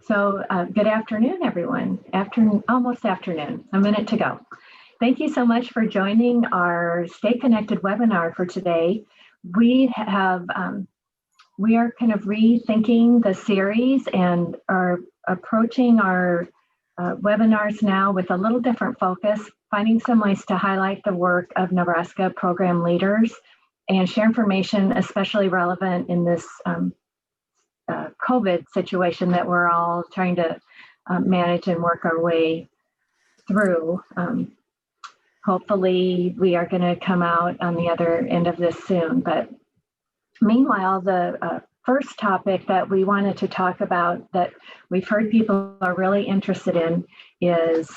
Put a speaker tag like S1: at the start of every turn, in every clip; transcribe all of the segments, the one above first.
S1: Good afternoon, everyone. Almost afternoon, a minute to go. Thank you so much for joining our Stay Connected webinar for today. We are kind of rethinking the series and are approaching our webinars now with a little different focus, finding some ways to highlight the work of Nebraska program leaders and share information especially relevant in this COVID situation that we're all trying to manage and work our way through. Hopefully we are going to come out on the other end of this soon. But meanwhile, the first topic that we wanted to talk about that we've heard people are really interested in is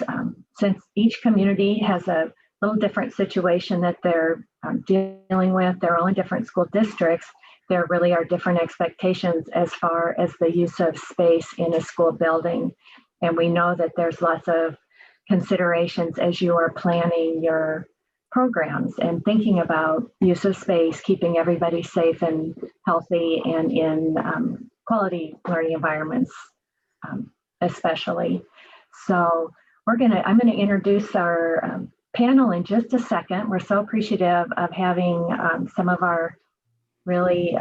S1: since each community has a little different situation that they're dealing with, they're all in different school districts, there really are different expectations as far as the use of space in a school building. And we know that there's lots of considerations as you are planning your programs and thinking about use of space, keeping everybody safe and healthy and in quality learning environments, especially. So I'm gonna introduce our panel in just a second. We're so appreciative of having some of our really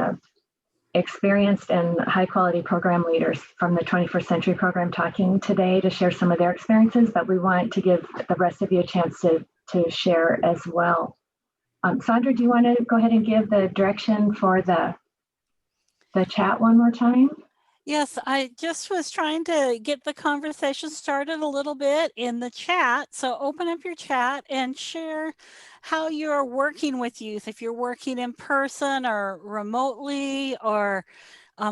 S1: experienced and high quality program leaders from the 21st Century Program talking today to share some of their experiences, but we want to give the rest of you a chance to share as well. Sandra, do you want to go ahead and give the direction for the chat one more time?
S2: Yes, I just was trying to get the conversation started a little bit in the chat. So open up your chat and share how you're working with youth, if you're working in person or remotely or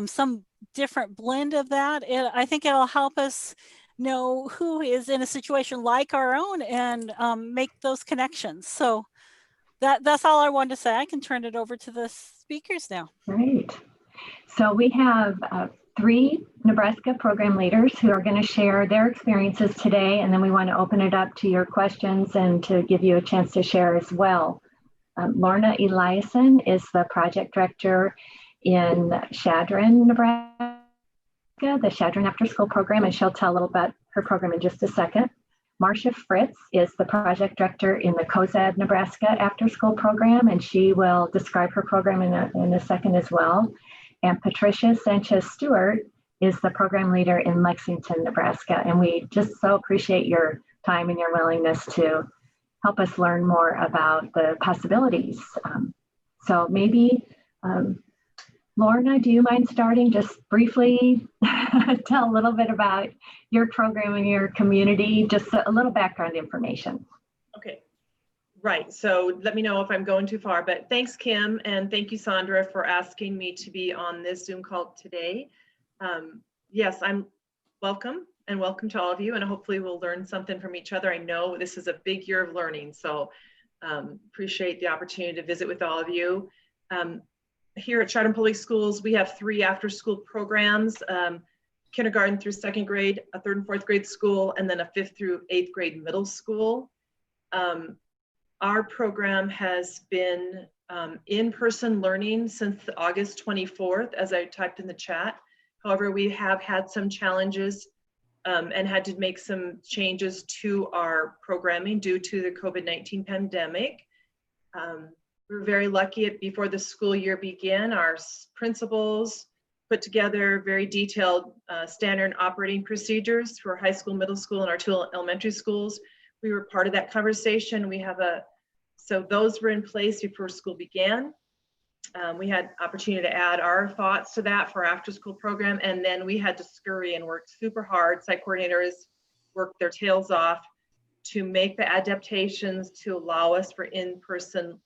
S2: some different blend of that. I think it'll help us know who is in a situation like our own and make those connections. So that's all I wanted to say. I can turn it over to the speakers now.
S1: Great. So we have 3 Nebraska program leaders who are going to share their experiences today, and then we want to open it up to your questions and to give you a chance to share as well. Lorna Eliason is the project director in Chadron, Nebraska, the Chadron After School Program, and she'll tell a little about her program in just a second. Marcia Fritz is the project director in the Cozad, Nebraska After School Program, and she will describe her program in a second as well. And Patricia Sanchez-Stewart is the program leader in Lexington, Nebraska. And we just so appreciate your time and your willingness to help us learn more about the possibilities. So maybe, Lorna, do you mind starting just briefly? Tell a little bit about your program and your community, just a little background information.
S3: Okay. Right, so let me know if I'm going too far, but thanks, Kim, and thank you, Sandra, for asking me to be on this Zoom call today. Yes, I'm welcome to all of you, and hopefully we'll learn something from each other. I know this is a big year of learning, so appreciate the opportunity to visit with all of you. Here at Chadron Public Schools, we have 3 after-school programs, kindergarten through 2nd grade, a 3rd and 4th grade school, and then a 5th through 8th grade middle school. Our program has been in-person learning since August 24th, as I typed in the chat. However, we have had some challenges and had to make some changes to our programming due to the COVID-19 pandemic. We were very lucky before the school year began, our principals put together very detailed standard operating procedures for high school, middle school, and our 2 elementary schools. We were part of that conversation. So those were in place before school began. We had opportunity to add our thoughts to that for our after school program. And then we had to scurry and work super hard. Site coordinators worked their tails off to make the adaptations to allow us for in-person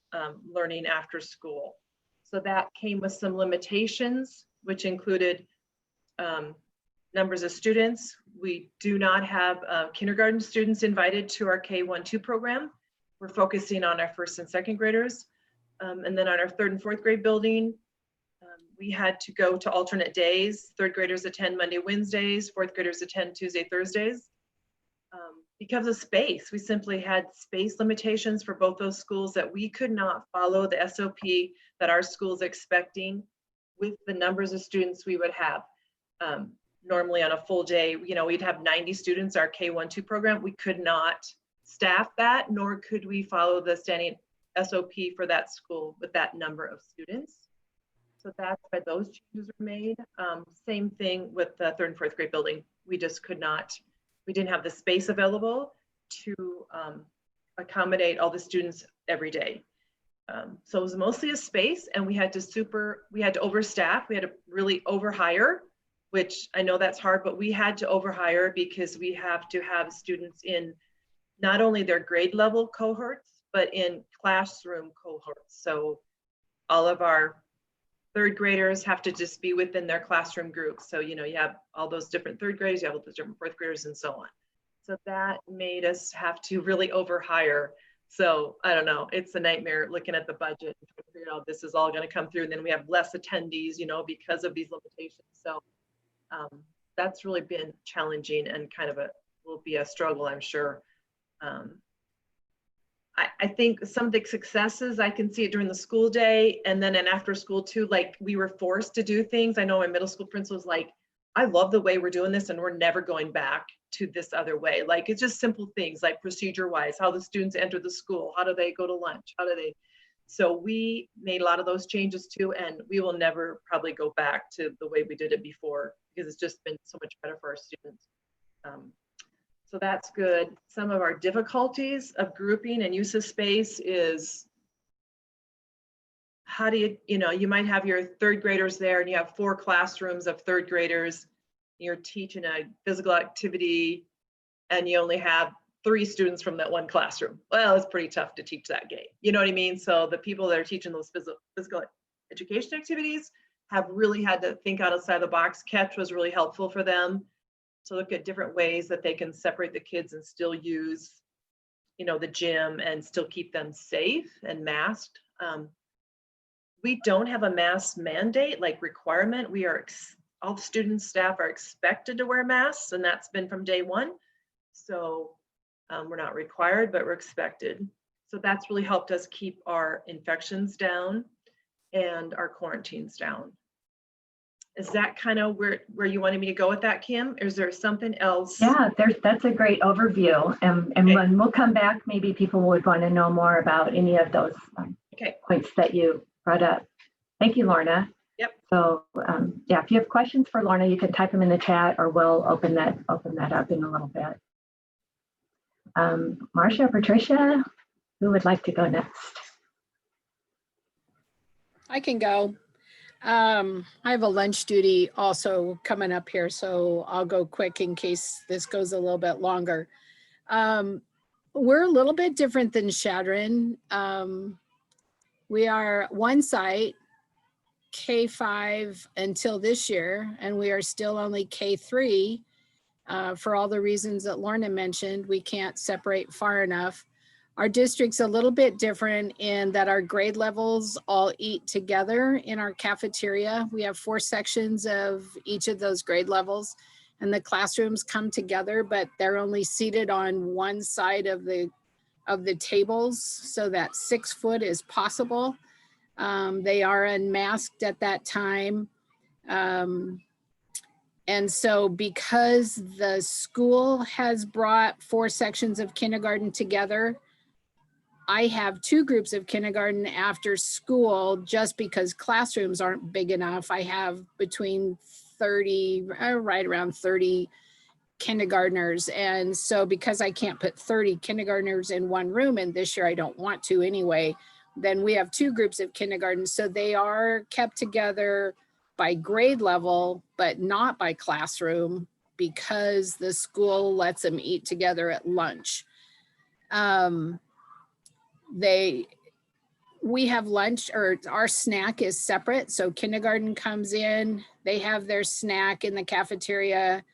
S3: learning after school. So that came with some limitations, which included numbers of students. We do not have kindergarten students invited to our K-1-2 program. We're focusing on our 1st and 2nd graders. And then on our 3rd and 4th grade building, we had to go to alternate days. 3rd graders attend Monday, Wednesdays, 4th graders attend Tuesday, Thursdays. Because of space, we simply had space limitations for both those schools that we could not follow the SOP that our school is expecting with the numbers of students we would have. normally on a full day, you know, we'd have 90 students, our K-1-2 program. We could not staff that, nor could we follow the standing SOP for that school with that number of students. So that's why those changes were made. Same thing with the 3rd and 4th grade building. We just could not, we didn't have the space available to accommodate all the students every day. So it was mostly a space, and we had to overstaff. We had to really overhire, which I know that's hard, but we had to overhire because we have to have students in not only their grade level cohorts, but in classroom cohorts. So all of our 3rd graders have to just be within their classroom groups. So, you know, you have all those different 3rd graders, you have all those different 4th graders, and so on. So that made us have to really overhire. So I don't know, it's a nightmare looking at the budget and trying to figure out this is all going to come through. And then we have less attendees, you know, because of these limitations. So that's really been challenging and kind of will be a struggle, I'm sure. I think some of the successes, I can see it during the school day and then after school too, like we were forced to do things. I know my middle school principal was like, I love the way we're doing this and we're never going back to this other way. Like it's just simple things like procedure wise, how the students enter the school, how do they go to lunch, so we made a lot of those changes too, and we will never probably go back to the way we did it before because it's just been so much better for our students. So that's good. Some of our difficulties of grouping and use of space is how do you know, you might have your 3rd graders there and you have 4 classrooms of 3rd graders. You're teaching a physical activity and you only have 3 students from that one classroom. Well, it's pretty tough to teach that game. You know what I mean? So the people that are teaching those physical education activities have really had to think outside the box. Catch was really helpful for them to look at different ways that they can separate the kids and still use, you know, the gym and still keep them safe and masked. We don't have a mask mandate, like requirement. We are, all students, staff are expected to wear masks, and that's been from day one. So we're not required, but we're expected. So that's really helped us keep our infections down and our quarantines down. Is that kind of where you wanted me to go with that, Kim? Or is there something else?
S1: Yeah, that's a great overview. And
S3: Okay.
S1: when we'll come back, maybe people would want to know more about any of those points that you brought up. Thank you, Lorna.
S3: Yep.
S1: So yeah, if you have questions for Lorna, you can type them in the chat or we'll open that up in a little bit. Marcia, Patricia, who would like to go next?
S4: I can go. I have a lunch duty also coming up here, so I'll go quick in case this goes a little bit longer. We're a little bit different than Chadron. We are one site, K5 until this year, and we are still only K3 for all the reasons that Lorna mentioned. We can't separate far enough. Our district's a little bit different in that our grade levels all eat together in our cafeteria. We have 4 sections of each of those grade levels, and the classrooms come together, but they're only seated on one side of the tables, so that 6 foot is possible. They are unmasked at that time. And so because the school has brought 4 sections of kindergarten together, I have 2 groups of kindergarten after school just because classrooms aren't big enough. I have between 30, right around 30 kindergartners. And so because I can't put 30 kindergartners in one room, and this year I don't want to anyway, then we have 2 groups of kindergarten. So they are kept together by grade level, but not by classroom because the school lets them eat together at lunch. We have lunch, or our snack is separate. So kindergarten comes in, they have their snack in the cafeteria.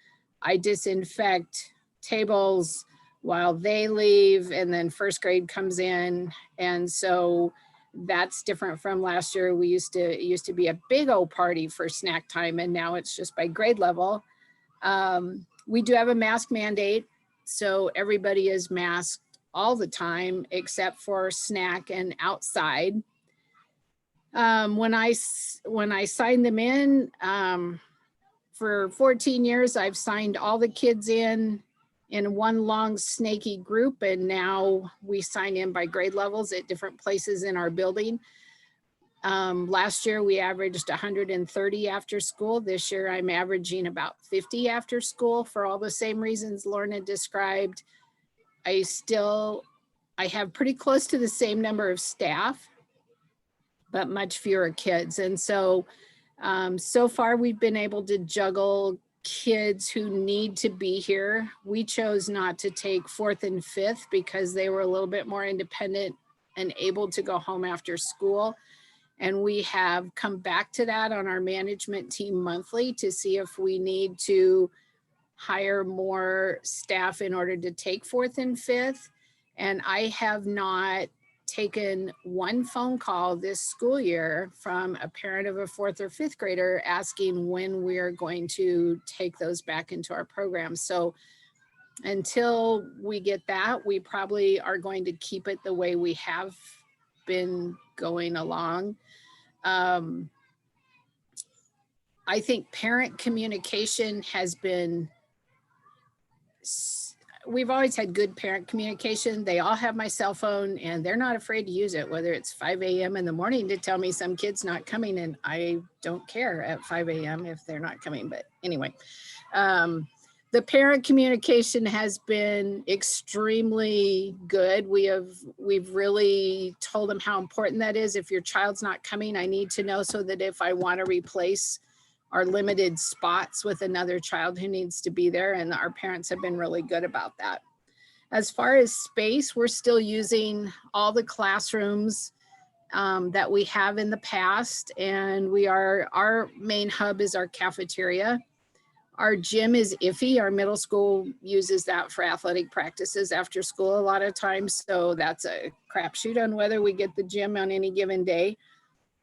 S4: I disinfect tables while they leave, and then 1st grade comes in. And so that's different from last year. It used to be a big old party for snack time, and now it's just by grade level. We do have a mask mandate, so everybody is masked all the time except for snack and outside. When I sign them in for 14 years, I've signed all the kids in one long snaky group, and now we sign in by grade levels at different places in our building. Last year we averaged 130 after school. This year I'm averaging about 50 after school for all the same reasons Lorna described. I have pretty close to the same number of staff, but much fewer kids. And so, so far we've been able to juggle kids who need to be here. We chose not to take 4th and 5th because they were a little bit more independent and able to go home after school. And we have come back to that on our management team monthly to see if we need to hire more staff in order to take 4th and 5th. And I have not taken one phone call this school year from a parent of a 4th or 5th grader asking when we're going to take those back into our program. So until we get that, we probably are going to keep it the way we have been going along. I think parent communication has been, we've always had good parent communication. They all have my cell phone and they're not afraid to use it, whether it's 5 a.m. in the morning to tell me some kid's not coming, and I don't care at 5 a.m. if they're not coming. But anyway, the parent communication has been extremely good. We've really told them how important that is. If your child's not coming, I need to know so that if I want to replace our limited spots with another child who needs to be there, and our parents have been really good about that. As far as space, we're still using all the classrooms that we have in the past, and our main hub is our cafeteria. Our gym is iffy. Our middle school uses that for athletic practices after school a lot of times. So that's a crapshoot on whether we get the gym on any given day.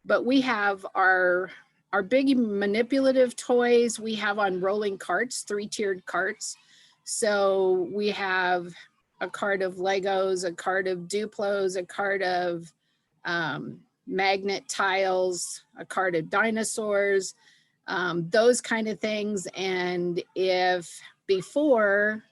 S4: But we have our big manipulative toys we have on rolling carts, 3-tiered carts. So we have a cart of Legos, a cart of Duplos, a cart of magnet tiles, a cart of dinosaurs, those kind of things. And if before,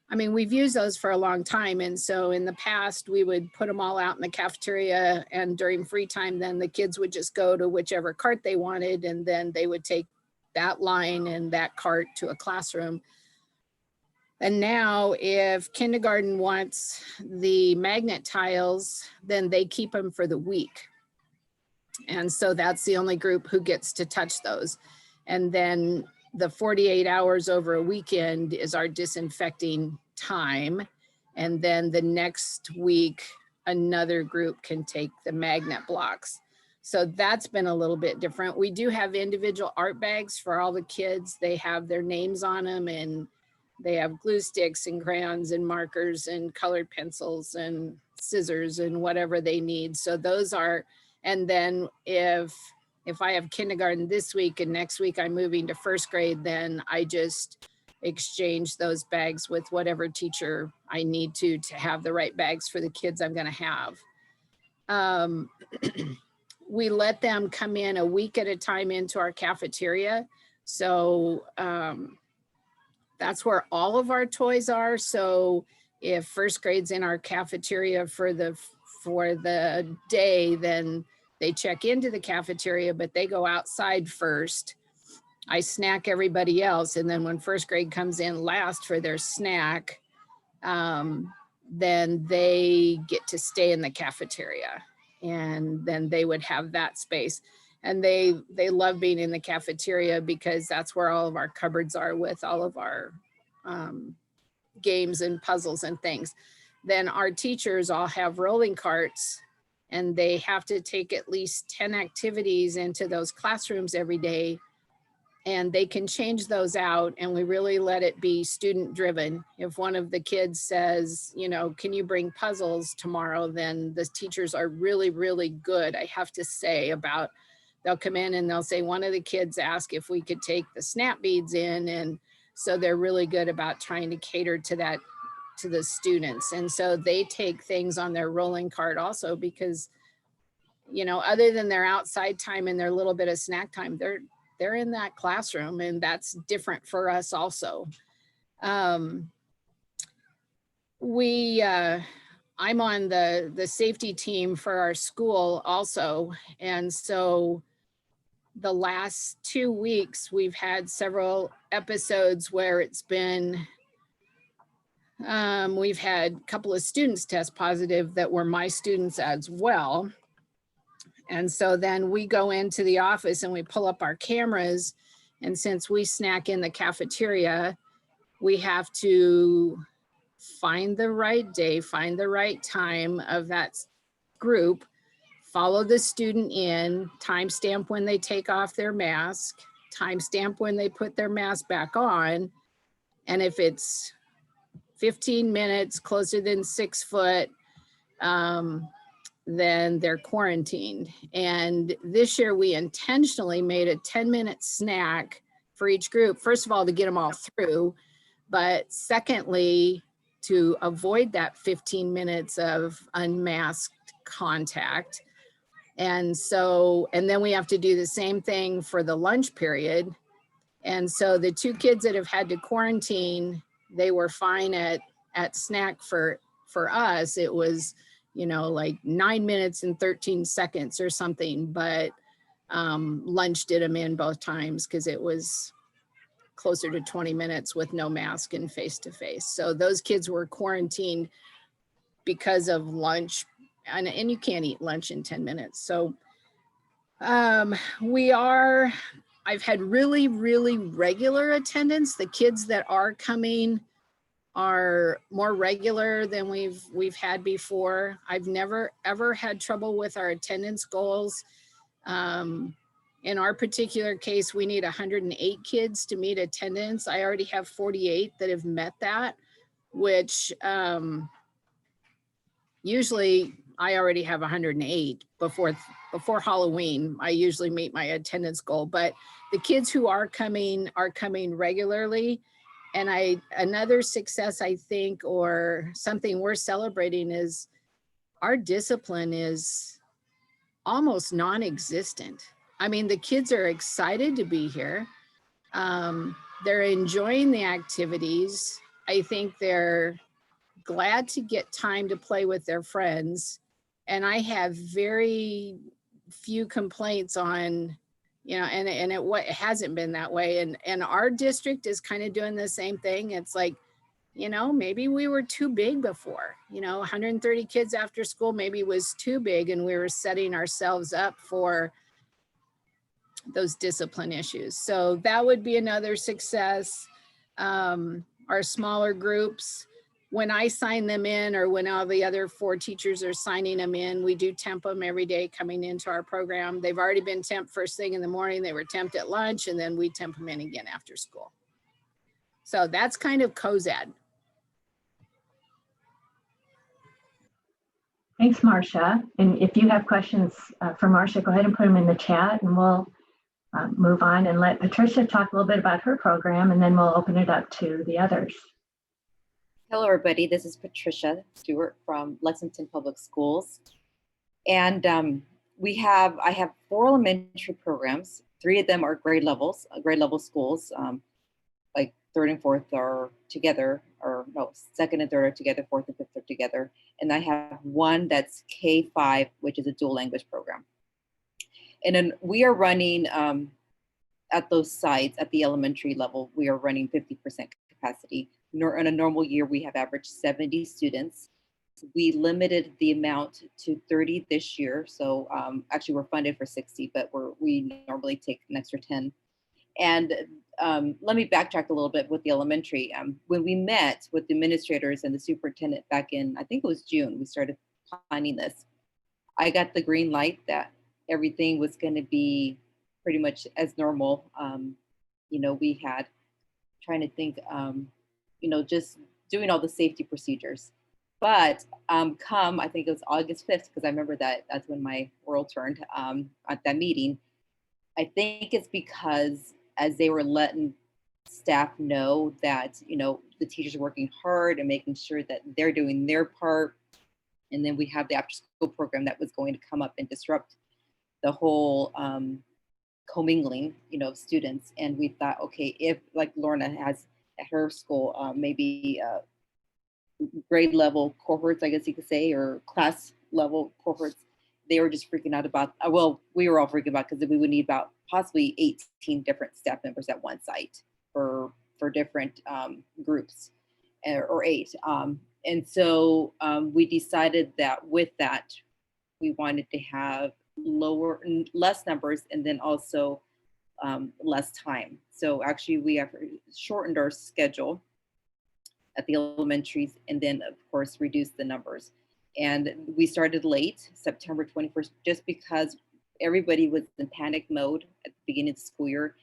S4: I mean, we've used those for a long time. And so in the past, we would put them all out in the cafeteria, and during free time, then the kids would just go to whichever cart they wanted, and then they would take that line and that cart to a classroom. And now if kindergarten wants the magnet tiles, then they keep them for the week. And so that's the only group who gets to touch those. And then the 48 hours over a weekend is our disinfecting time. And then the next week, another group can take the magnet blocks. So that's been a little bit different. We do have individual art bags for all the kids. They have their names on them, and they have glue sticks and crayons and markers and colored pencils and scissors and whatever they need. So those are, and then if I have kindergarten this week and next week I'm moving to 1st grade, then I just exchange those bags with whatever teacher I need to have the right bags for the kids I'm going to have. We let them come in a week at a time into our cafeteria. So that's where all of our toys are. So if 1st grade's in our cafeteria for the day, then they check into the cafeteria, but they go outside first. I snack everybody else. And then when 1st grade comes in last for their snack, then they get to stay in the cafeteria, and then they would have that space. And they love being in the cafeteria because that's where all of our cupboards are with all of our games and puzzles and things. Then our teachers all have rolling carts, and they have to take at least 10 activities into those classrooms every day, and they can change those out, and we really let it be student driven. If one of the kids says, you know, can you bring puzzles tomorrow, then the teachers are really, really good, I have to say, about, they'll come in and they'll say, one of the kids asked if we could take the snap beads in, and so they're really good about trying to cater to that, to the students. And so they take things on their rolling cart also, because, you know, other than their outside time and their little bit of snack time, they're in that classroom, and that's different for us also. I'm on the safety team for our school also. And so the last 2 weeks, we've had several episodes where it's been, we've had a couple of students test positive that were my students as well. And so then we go into the office and we pull up our cameras. And since we snack in the cafeteria, we have to find the right day, find the right time of that group, follow the student in, timestamp when they take off their mask, timestamp when they put their mask back on. And if it's 15 minutes closer than 6 foot, then they're quarantined. And this year we intentionally made a 10-minute snack for each group. First of all, to get them all through, but secondly, to avoid that 15 minutes of unmasked contact. And so, and then we have to do the same thing for the lunch period. And so the 2 kids that have had to quarantine, they were fine at snack for us. It was, you know, like 9 minutes and 13 seconds or something, but lunch did them in both times because it was closer to 20 minutes with no mask and face-to-face. So those kids were quarantined because of lunch, and you can't eat lunch in 10 minutes. So I've had really, really regular attendance. The kids that are coming are more regular than we've had before. I've never, ever had trouble with our attendance goals. In our particular case, we need 108 kids to meet attendance. I already have 48 that have met that, which usually I already have 108 before Halloween. I usually meet my attendance goal, but the kids who are coming regularly. And another success, I think, or something we're celebrating is our discipline is almost non-existent. I mean, the kids are excited to be here. They're enjoying the activities. I think they're glad to get time to play with their friends. And I have very few complaints on, you know, and it hasn't been that way. And our district is kind of doing the same thing. It's like, you know, maybe we were too big before, you know, 130 kids after school maybe was too big, and we were setting ourselves up for those discipline issues. So that would be another success. Our smaller groups, when I sign them in, or when all the other 4 teachers are signing them in, we do temp them every day coming into our program. They've already been temped first thing in the morning. They were temped at lunch, and then we temp them in again after school. So that's kind of COSAD.
S1: Thanks, Marcia. And if you have questions for Marcia, go ahead and put them in the chat, and we'll move on and let Patricia talk a little bit about her program, and then we'll open it up to the others.
S5: Hello, everybody. This is Patricia Stewart from Lexington Public Schools. And I have 4 elementary programs. 3 of them are grade level schools, like 3rd and 4th are together, or no, 2nd and 3rd are together, 4th and 5th are together. And I have 1 that's K-5, which is a dual language program. And then we are running at those sites at the elementary level, we are running 50% capacity. In a normal year, we have averaged 70 students. We limited the amount to 30 this year. So actually we're funded for 60, but we normally take an extra 10. And let me backtrack a little bit with the elementary. When we met with the administrators and the superintendent back in, I think it was June, we started planning this. I got the green light that everything was going to be pretty much as normal. You know, we had trying to think, you know, just doing all the safety procedures. But come, I think it was August 5th, because I remember that's when my world turned at that meeting. I think it's because as they were letting staff know that, you know, the teachers are working hard and making sure that they're doing their part. And then we have the after school program that was going to come up and disrupt the whole commingling, of students. And we thought, okay, if like Lorna has at her school, maybe grade level cohorts, I guess you could say, or class level cohorts, they were just freaking out about, well, we were all freaking out because we would need about possibly 18 different staff members at one site for different groups, or 8. And so we decided that with that, we wanted to have less numbers, and then also less time. So actually we have shortened our schedule at the elementaries, and then of course reduced the numbers. And we started late, September 21st, just because everybody was in panic mode at the beginning of the school year.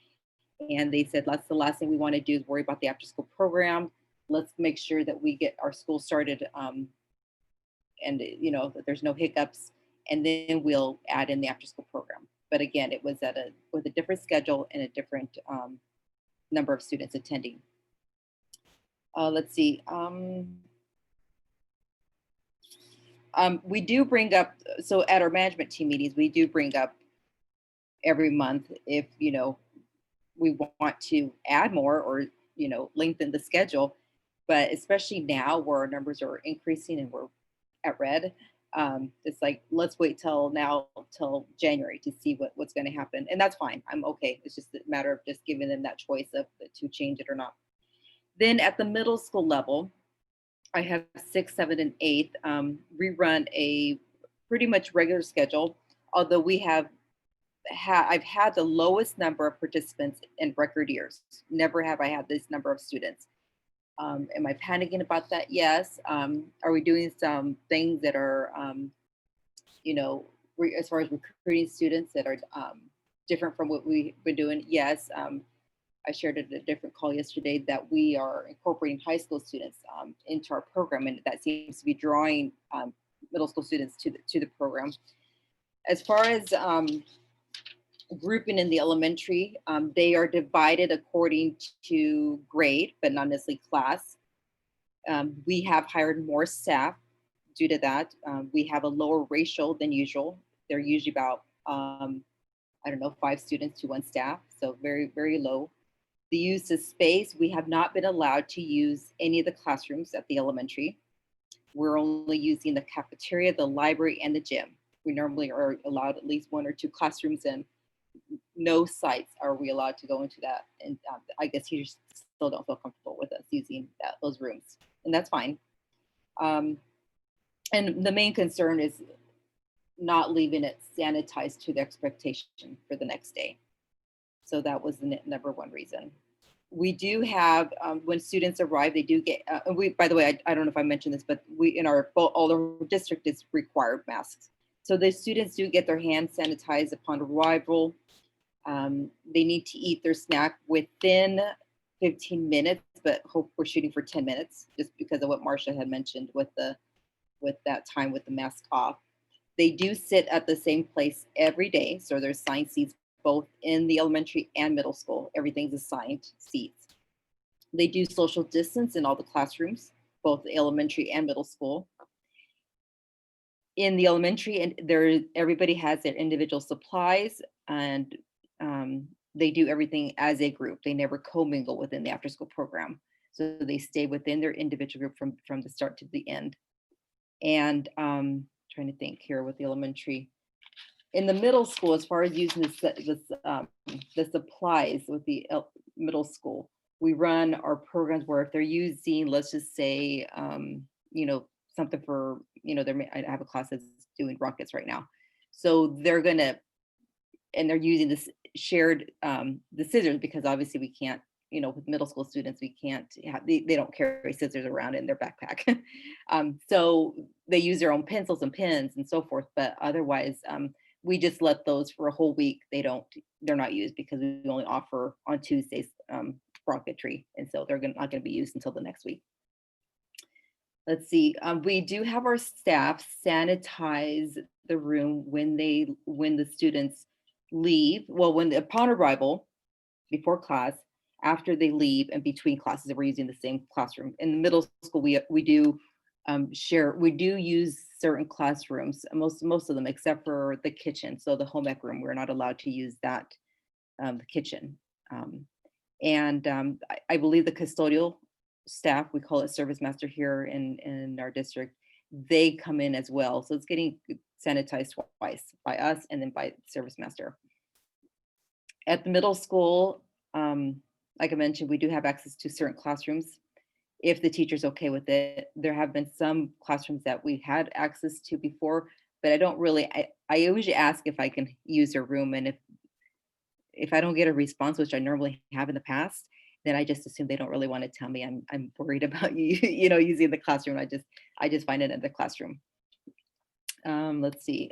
S5: And they said, that's the last thing we want to do is worry about the after school program. Let's make sure that we get our school started, and that there's no hiccups, and then we'll add in the after school program. But again, it was with a different schedule and a different number of students attending. Let's see. We do bring up, so at our management team meetings, we do bring up every month if, we want to add more or, lengthen the schedule. But especially now where our numbers are increasing and we're at red, it's like, let's wait till January to see what's going to happen. And that's fine. I'm okay. It's just a matter of just giving them that choice of to change it or not. Then at the middle school level, I have 6th, 7th, and 8th. We run a pretty much regular schedule, although I've had the lowest number of participants in record years. Never have I had this number of students. Am I panicking about that? Yes. Are we doing some things that are, as far as recruiting students that are different from what we've been doing? Yes. I shared at a different call yesterday that we are incorporating high school students into our program, and that seems to be drawing middle school students to the program. As far as grouping in the elementary, they are divided according to grade, but not necessarily class. We have hired more staff due to that. We have a lower ratio than usual. They're usually about, 5 students to 1 staff, so very, very low. The use of space, we have not been allowed to use any of the classrooms at the elementary. We're only using the cafeteria, the library, and the gym. We normally are allowed at least 1 or 2 classrooms, and no sites are we allowed to go into that. And I guess teachers still don't feel comfortable with us using those rooms, and that's fine. And the main concern is not leaving it sanitized to the expectation for the next day. So that was the number 1 reason. We do have, when students arrive, they do get, by the way, I don't know if I mentioned this, but we, in all our district is required masks. So the students do get their hands sanitized upon arrival. They need to eat their snack within 15 minutes, but hope we're shooting for 10 minutes, just because of what Marcia had mentioned with that time with the mask off. They do sit at the same place every day. So there's assigned seats both in the elementary and middle school. Everything's assigned seats. They do social distance in all the classrooms, both the elementary and middle school. In the elementary, and everybody has their individual supplies, and they do everything as a group. They never commingle within the after school program. So they stay within their individual group from the start to the end. And trying to think here with the elementary. In the middle school, as far as using the supplies with the middle school, we run our programs where if they're using, let's just say, something for, I have a class that's doing rockets right now. So they're they're using this shared, the scissors, because obviously we can't, with middle school students, we can't have, they don't carry scissors around in their backpack. So they use their own pencils and pens and so forth, but otherwise, we just let those for a whole week. They're not used because we only offer on Tuesdays rocketry. And so they're not going to be used until the next week. Let's see. We do have our staff sanitize the room when the students leave. Well, upon arrival, before class, after they leave, and between classes, we're using the same classroom. In the middle school, we do use certain classrooms, most of them, except for the kitchen. So the home ec room, we're not allowed to use that the kitchen. I believe the custodial staff, we call it service master here in our district, they come in as well. So it's getting sanitized twice, by us and then by service master. At the middle school, like I mentioned, we do have access to certain classrooms if the teacher's okay with it. There have been some classrooms that we had access to before, but I don't really, I usually ask if I can use their room, and if I don't get a response, which I normally have in the past, then I just assume they don't really want to tell me. I'm worried about using the classroom. I just find it in the classroom. Let's see.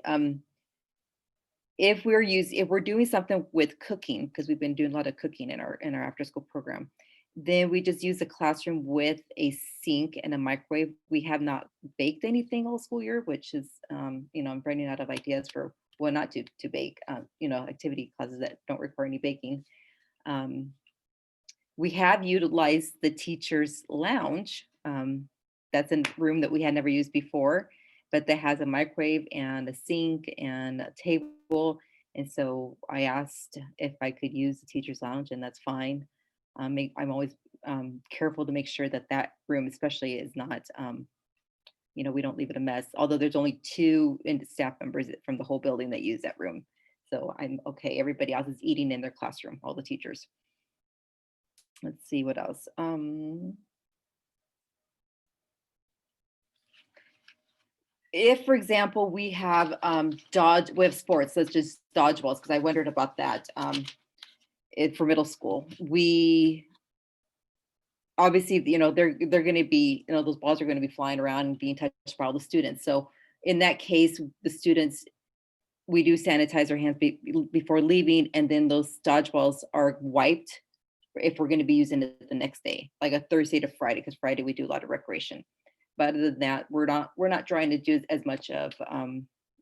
S5: If we're doing something with cooking, because we've been doing a lot of cooking in our after school program, then we just use the classroom with a sink and a microwave. We have not baked anything all school year, which is, I'm running out of ideas for what not to bake, activity classes that don't require any baking. We have utilized the teacher's lounge. That's a room that we had never used before, but that has a microwave and a sink and a table. And so I asked if I could use the teacher's lounge, and that's fine. I'm always careful to make sure that room especially is not, we don't leave it a mess, although there's only 2 staff members from the whole building that use that room. So I'm okay. Everybody else is eating in their classroom, all the teachers. Let's see what else. If, for example, we have sports, such as dodgeballs, because I wondered about that for middle school. We obviously, they're going to be, those balls are going to be flying around and being touched by all the students. So in that case, the students, we do sanitize our hands before leaving, and then those dodgeballs are wiped if we're going to be using it the next day, like a Thursday to Friday, because Friday we do a lot of recreation. But other than that, we're not trying to do as much of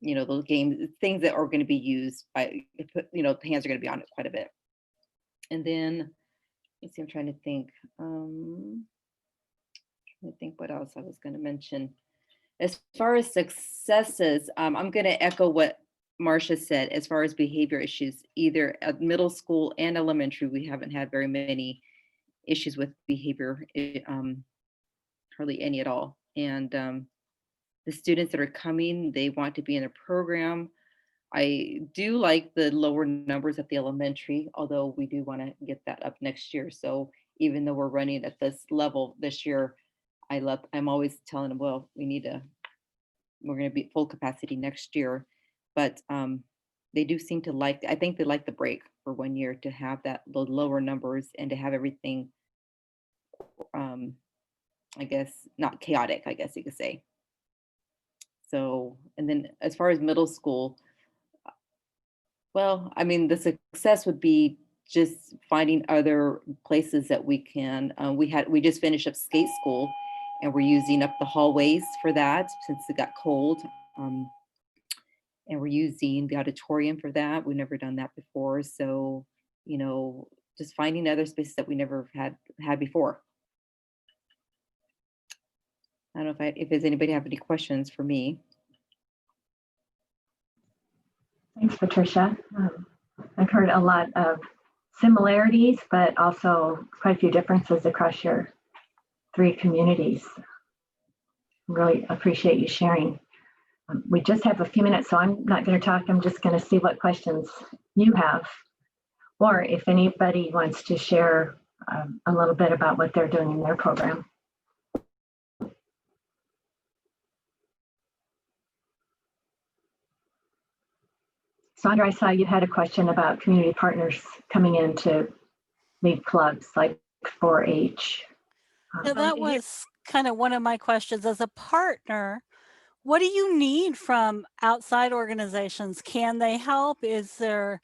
S5: those games, things that are going to be used by, the hands are going to be on it quite a bit. And then let's see, I'm trying to think. What else I was going to mention. As far as successes, I'm going to echo what Marcia said. As far as behavior issues, either at middle school and elementary, we haven't had very many issues with behavior, hardly any at all. And the students that are coming, they want to be in a program. I do like the lower numbers at the elementary, although we do want to get that up next year. So even though we're running at this level this year, I'm always telling them, well, we're going to be at full capacity next year. But they do seem to I think they like the break for 1 year, to have the lower numbers and to have everything, I guess, not chaotic, I guess you could say. So, and then as far as middle school, well, I mean, the success would be just finding other places that we can. We just finished up skate school, and we're using up the hallways for that since it got cold. And we're using the auditorium for that. We've never done that before. So, just finding other spaces that we never had before. I don't know if does anybody have any questions for me.
S1: Thanks, Patricia. I've heard a lot of similarities, but also quite a few differences across your 3 communities. Really appreciate you sharing. We just have a few minutes, so I'm not going to talk. I'm just going to see what questions you have, or if anybody wants to share a little bit about what they're doing in their program. Sandra, I saw you had a question about community partners coming in to lead clubs like 4-H.
S2: Yeah, that was kind of one of my questions. As a partner, what do you need from outside organizations? Can they help? Is there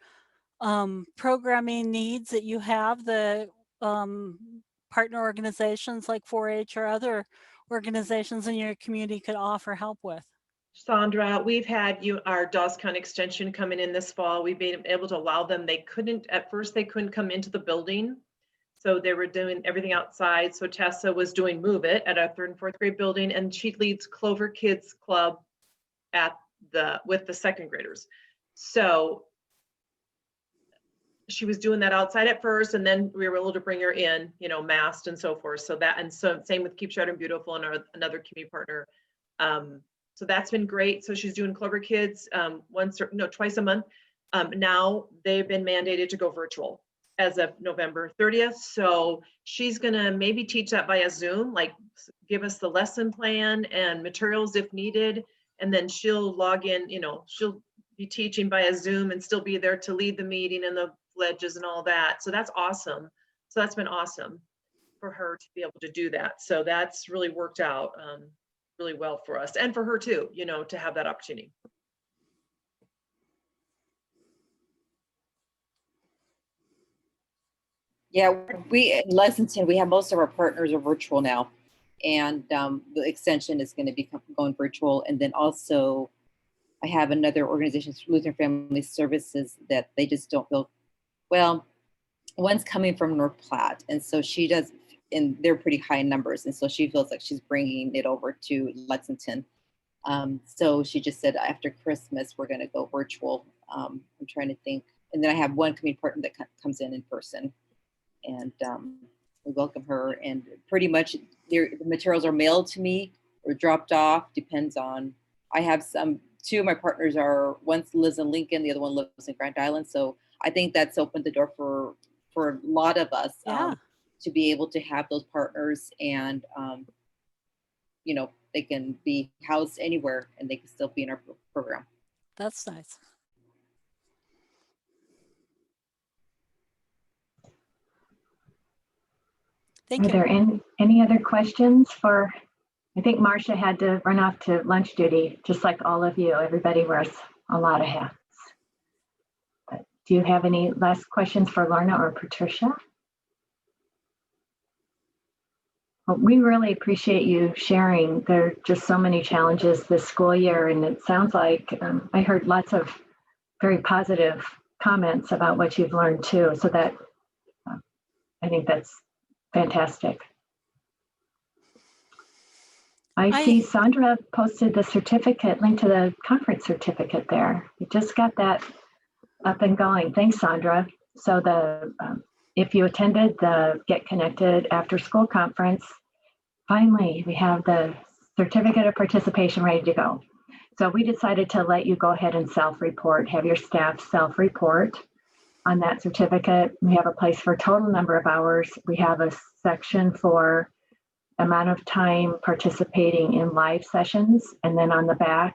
S2: programming needs that you have the partner organizations like 4-H or other organizations in your community could offer help with?
S3: Sandra, we've had our Dawes County Extension coming in this fall. We've been able to allow them. At first they couldn't come into the building. So they were doing everything outside. So Tessa was doing Move It at our 3rd and 4th grade building, and she leads Clover Kids Club with the 2nd graders. So she was doing that outside at first, and then we were able to bring her in, you know, masked and so forth. So that, and so same with Keep Chardon Beautiful and another community partner. So that's been great. So she's doing Clover Kids twice a month. Now they've been mandated to go virtual as of November 30th. So she's gonna maybe teach that via Zoom, like give us the lesson plan and materials if needed. And then she'll log in, you know, she'll be teaching via Zoom and still be there to lead the meeting and the pledges and all that. So that's awesome. So that's been awesome for her to be able to do that. So that's really worked out really well for us and for her too, you know, to have that opportunity.
S5: Yeah, we in Lexington, we have most of our partners are virtual now. And the extension is going to be going virtual. And then also I have another organization, Lutheran Family Services, that they just don't feel, well, one's coming from North Platte. And so she does, and they're pretty high numbers. And so she feels like she's bringing it over to Lexington. So she just said after Christmas, we're going to go virtual. I'm trying to think. And then I have one community partner that comes in person. And we welcome her. And pretty much the materials are mailed to me or dropped off, depends on, I have two of my partners one lives in Lincoln, the other one lives in Grand Island. So I think that's opened the door for a lot of us to be able to have those partners, and you know, they can be housed anywhere and they can still be in our program.
S2: That's nice. Thank you.
S1: Are there any other questions for, I think Marcia had to run off to lunch duty, just like all of you. Everybody wears a lot of hats. But do you have any last questions for Lorna or Patricia? Well, we really appreciate you sharing. There are just so many challenges this school year, and it sounds like I heard lots of very positive comments about what you've learned too. So that I think that's fantastic. I see Sandra posted the certificate, link to the conference certificate there. You just got that up and going. Thanks, Sandra. So if you attended the Get Connected After School Conference, finally we have the certificate of participation ready to go. So we decided to let you go ahead and self-report, have your staff self-report on that certificate. We have a place for total number of hours. We have a section for amount of time participating in live sessions. And then on the back,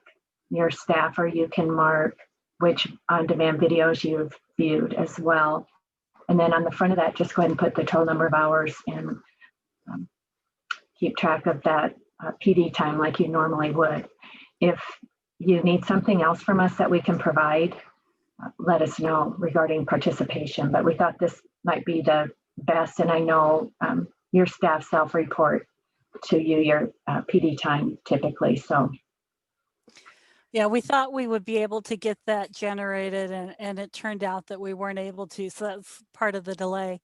S1: your staffer, you can mark which on-demand videos you've viewed as well. And then on the front of that, just go ahead and put the total number of hours and keep track of that PD time like you normally would. If you need something else from us that we can provide, let us know regarding participation. But we thought this might be the best, and I know your staff self-report to you your PD time typically. So
S2: yeah, we thought we would be able to get that generated, and it turned out that we weren't able to. So that's part of the delay.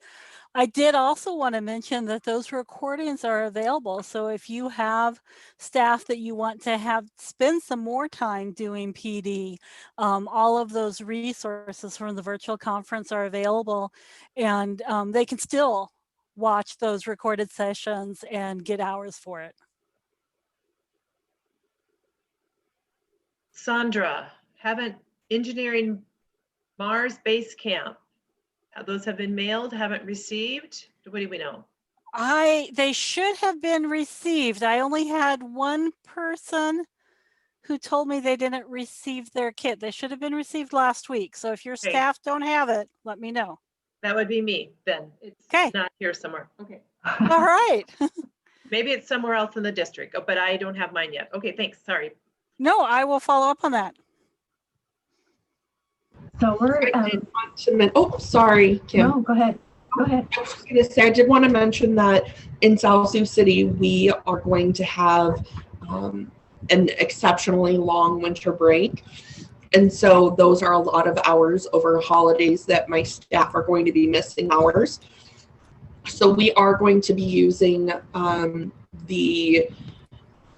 S2: I did also want to mention that those recordings are available. So if you have staff that you want to have spend some more time doing PD, all of those resources from the virtual conference are available, and they can still watch those recorded sessions and get hours for it.
S3: Sandra, haven't Engineering Mars Base Camp, those have been mailed, haven't received? What do we know?
S2: They should have been received. I only had one person who told me they didn't receive their kit. They should have been received last week. So if your
S3: Okay.
S2: staff don't have it, let me know.
S3: That would be me then. It's
S2: Okay.
S3: not here somewhere. Okay.
S2: All right.
S3: Maybe it's somewhere else in the district, but I don't have mine yet. Okay, thanks. Sorry.
S2: No, I will follow up on that.
S1: So we're
S6: I did want to oh, sorry, Kim.
S1: no, go ahead. Go ahead.
S6: I was just going to say, I did want to mention that in South Sioux City, we are going to have an exceptionally long winter break. And so those are a lot of hours over holidays that my staff are going to be missing hours. So we are going to be using the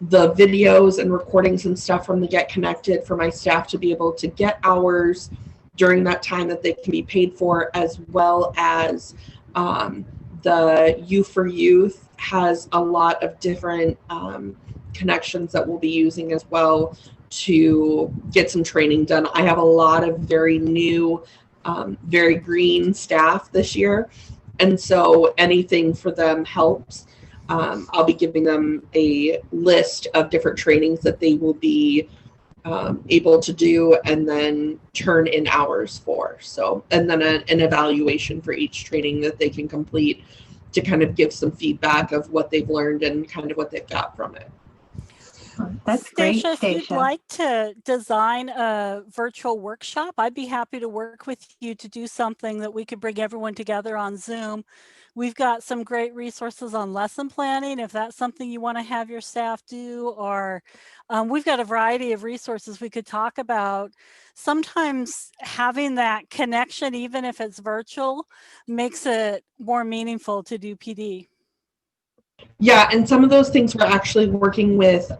S6: videos and recordings and stuff from the Get Connected for my staff to be able to get hours during that time that they can be paid for, as well as the U for Youth has a lot of different connections that we'll be using as well to get some training done. I have a lot of very new, very green staff this year. And so anything for them helps. I'll be giving them a list of different trainings that they will be able to do and then turn in hours for. So, and then an evaluation for each training that they can complete to kind of give some feedback of what they've learned and kind of what they've got from it.
S1: That's great,
S2: Stacia, if
S1: Stacia.
S2: you'd like to design a virtual workshop, I'd be happy to work with you to do something that we could bring everyone together on Zoom. We've got some great resources on lesson planning, if that's something you want to have your staff do, or we've got a variety of resources we could talk about. Sometimes having that connection, even if it's virtual, makes it more meaningful to do PD.
S6: Yeah, and some of those things we're actually working with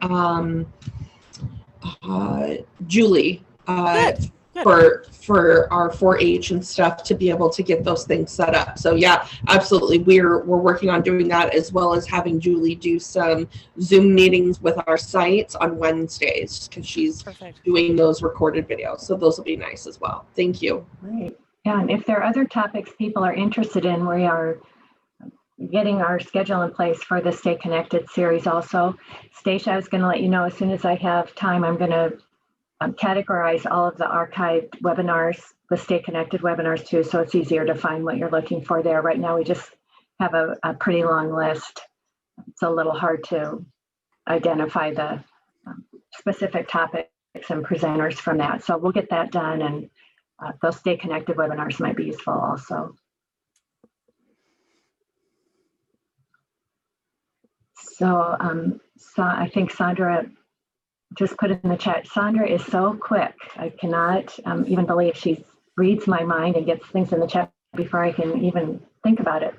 S6: Julie
S2: Good.
S6: for our 4-H and stuff to be able to get those things set up. So yeah, absolutely, we're working on doing that, as well as having Julie do some Zoom meetings with our sites on Wednesdays, because she's
S2: Perfect.
S6: doing those recorded videos. So those will be nice as well. Thank you.
S1: Great. Yeah, and if there are other topics people are interested in, we are getting our schedule in place for the Stay Connected series also. Stacia, I was going to let you know as soon as I have time, I'm going to categorize all of the archived webinars, the Stay Connected webinars too, so it's easier to find what you're looking for there. Right now, we just have a pretty long list. It's a little hard to identify the specific topics and presenters from that. So we'll get that done, and those Stay Connected webinars might be useful also. So, so I think Sandra just put it in the chat. Sandra is so quick. I cannot even believe she reads my mind and gets things in the chat before I can even think about it.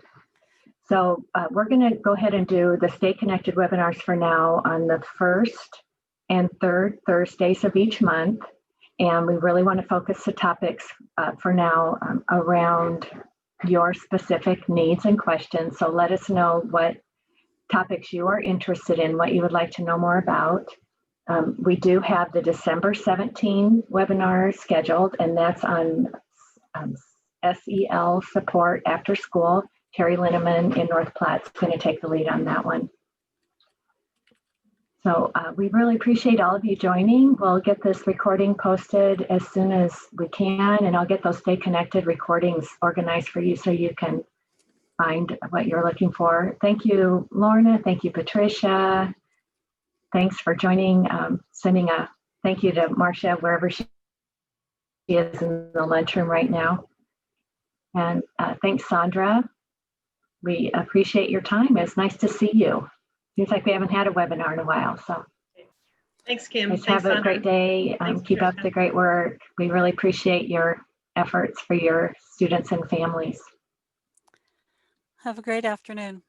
S1: So we're going to go ahead and do the Stay Connected webinars for now on the 1st and 3rd Thursdays of each month. And we really want to focus the topics for now around your specific needs and questions. So let us know what topics you are interested in, what you would like to know more about. We do have the December 17 webinar scheduled, and that's on SEL support after school. Terry Linneman in North Platte is going to take the lead on that one. So we really appreciate all of you joining. We'll get this recording posted as soon as we can, and I'll get those Stay Connected recordings organized for you so you can find what you're looking for. Thank you, Lorna. Thank you, Patricia. Thanks for joining. Sending a thank you to Marcia, wherever she is in the lunchroom right now. And thanks, Sandra. We appreciate your time. It's nice to see you. Seems like we haven't had a webinar in a while. So
S3: Thanks, Kim.
S1: guys
S3: Thanks,
S1: have a
S3: Sandra.
S1: great day. Keep up the great work. We really appreciate your efforts for your students and families.
S2: Have a great afternoon.